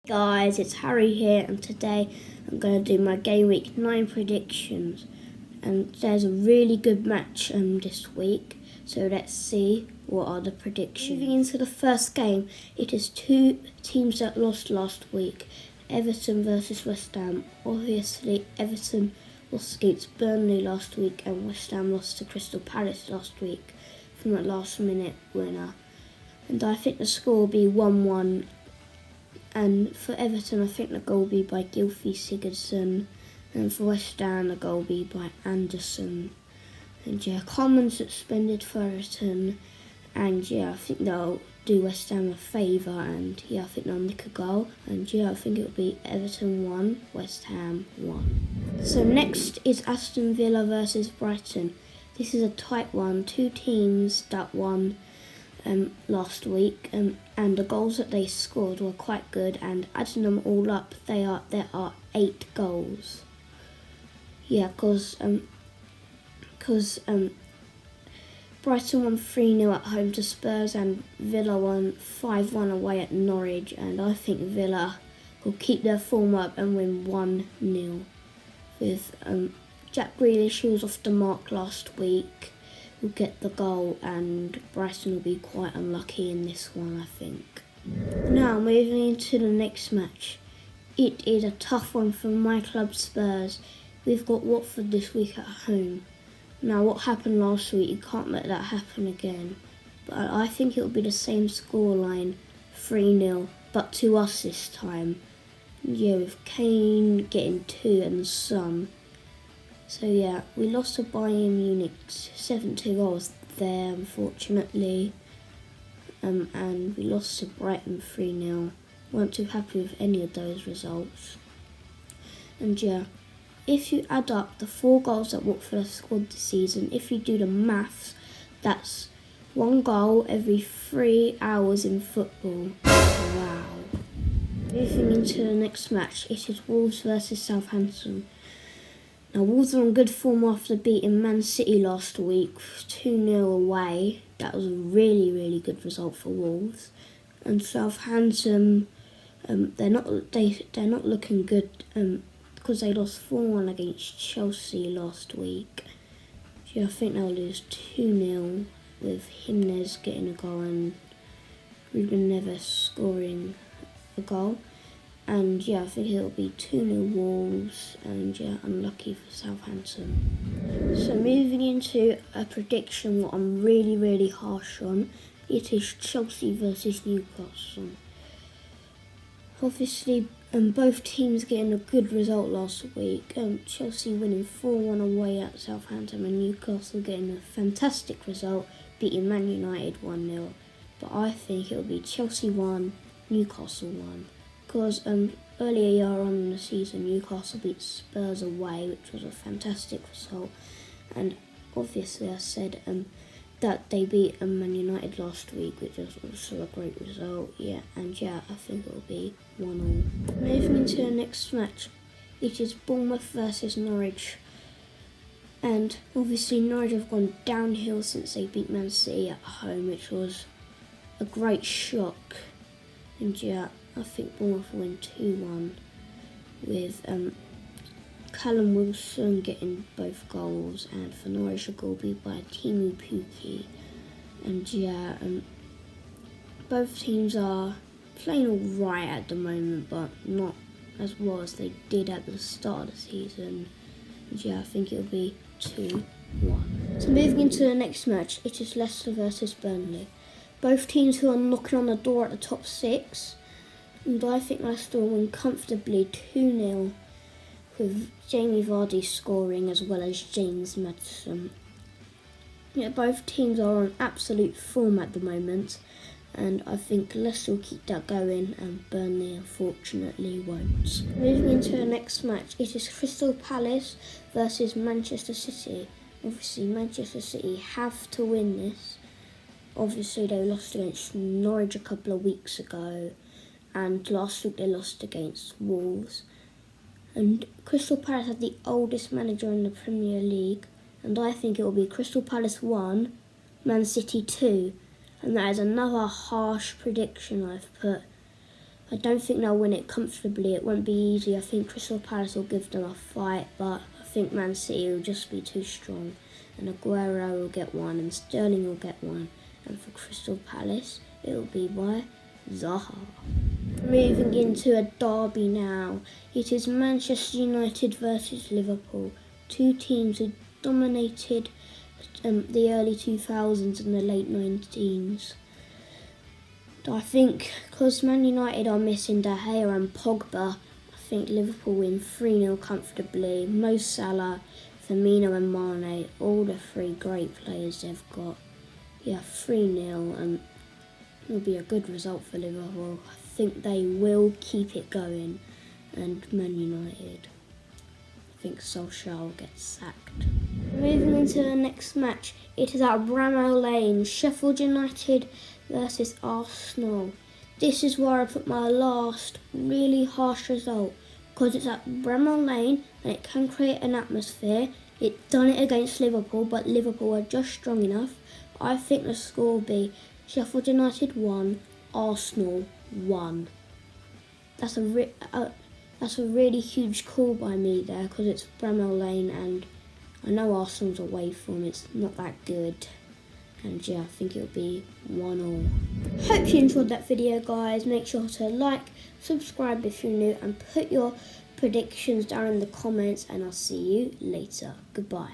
Guys, it's Harry here, and today I'm going to do my game week 9 predictions. And there's a really good match this week, so let's see what are the predictions. Moving into the first game, it is two teams that lost last week. Everton versus West Ham. Obviously, Everton lost against Burnley last week, and West Ham lost to Crystal Palace last week from a last-minute winner. And I think the score will be 1-1. And for Everton, I think the goal will be by Gylfi Sigurdsson. And for West Ham, the goal will be by Anderson. And yeah, Coleman suspended for Everton. And yeah, I think they'll do West Ham a favour. And yeah, I think they'll nick a goal. And yeah, I think it'll be Everton 1, West Ham 1. So next is Aston Villa versus Brighton. This is a tight one. Two teams that won last week, and the goals that they scored were quite good, and adding them all up, there are 8 goals. Yeah, because Brighton won 3-0 at home to Spurs, and Villa won 5-1 away at Norwich, and I think Villa will keep their form up and win 1-0 with Jack Grealish, who was off the mark last week, will get the goal, and Brighton will be quite unlucky in this one, I think. Now, moving into the next match. It is a tough one for my club Spurs. We've got Watford this week at home. Now, what happened last week, you can't let that happen again. But I think it will be the same scoreline, 3-0, but to us this time. Yeah, with Kane getting 2 and Son. So yeah, we lost to Bayern Munich 7-2 goals there, unfortunately. And we lost to Brighton 3-0. Weren't too happy with any of those results. And yeah, if you add up the 4 goals that Watford have scored this season, if you do the maths, that's 1 goal every 3 hours in football. Wow. Moving into the next match, it is Wolves versus Southampton. Now, Wolves are on good form after beating Man City last week 2-0 away. That was a really, really good result for Wolves. And Southampton, they're not looking good because they lost 4-1 against Chelsea last week. So I think they'll lose 2-0 with Jimenez getting a goal and Ruben Neves scoring a goal. And yeah, I think it'll be 2-0 Wolves, and yeah, unlucky for Southampton. So moving into a prediction, what I'm really, really harsh on, it is Chelsea versus Newcastle. Obviously, both teams getting a good result last week. Chelsea winning 4-1 away at Southampton, and Newcastle getting a fantastic result, beating Man United 1-0. But I think it'll be Chelsea 1, Newcastle 1. Because earlier on in the season, Newcastle beat Spurs away, which was a fantastic result. And obviously I said that they beat Man United last week, which was also a great result. Yeah, and yeah, I think it will be 1-1. Moving into the next match, it is Bournemouth versus Norwich. And obviously Norwich have gone downhill since they beat Man City at home, which was a great shock. And yeah, I think Bournemouth will win 2-1 with Callum Wilson getting both goals, and for Norwich a goal will be by Timu Pukki. And yeah, both teams are playing alright at the moment, but not as well as they did at the start of the season. And yeah, I think it'll be 2-1. So moving into the next match, it is Leicester versus Burnley. Both teams who are knocking on the door at the top 6. And I think Leicester will win comfortably 2-0 with Jamie Vardy scoring as well as James Maddison. Yeah, both teams are on absolute form at the moment, and I think Leicester will keep that going and Burnley unfortunately won't. Moving into the next match, it is Crystal Palace versus Manchester City. Obviously Manchester City have to win this. Obviously they lost against Norwich a couple of weeks ago, and last week they lost against Wolves. And Crystal Palace had the oldest manager in the Premier League, and I think it will be Crystal Palace 1, Man City 2. And that is another harsh prediction I've put. I don't think they'll win it comfortably. It won't be easy. I think Crystal Palace will give them a fight, but I think Man City will just be too strong. And Aguero will get one, and Sterling will get one. And for Crystal Palace, it will be by Zaha. Moving into a derby now. It is Manchester United versus Liverpool. Two teams who dominated the early 2000s and the late 19s. I think because Man United are missing De Gea and Pogba, I think Liverpool win 3-0 comfortably. Mo Salah, Firmino and Mane, all the three great players they've got. Yeah, 3-0, and it'll be a good result for Liverpool. I think they will keep it going. And Man United, I think Solskjaer will get sacked. Moving into the next match, it is at Bramall Lane, Sheffield United versus Arsenal. This is where I put my last really harsh result, because it's at Bramall Lane and it can create an atmosphere. It done it against Liverpool, but Liverpool are just strong enough. I think the score will be Sheffield United 1, Arsenal 1. That's a really huge call by me there, because it's Bramall Lane and I know Arsenal's away form, it's not that good. And yeah, I think it'll be 1-1. Hope you enjoyed that video, guys. Make sure to like, subscribe if you're new, and put your predictions down in the comments, and I'll see you later. Goodbye.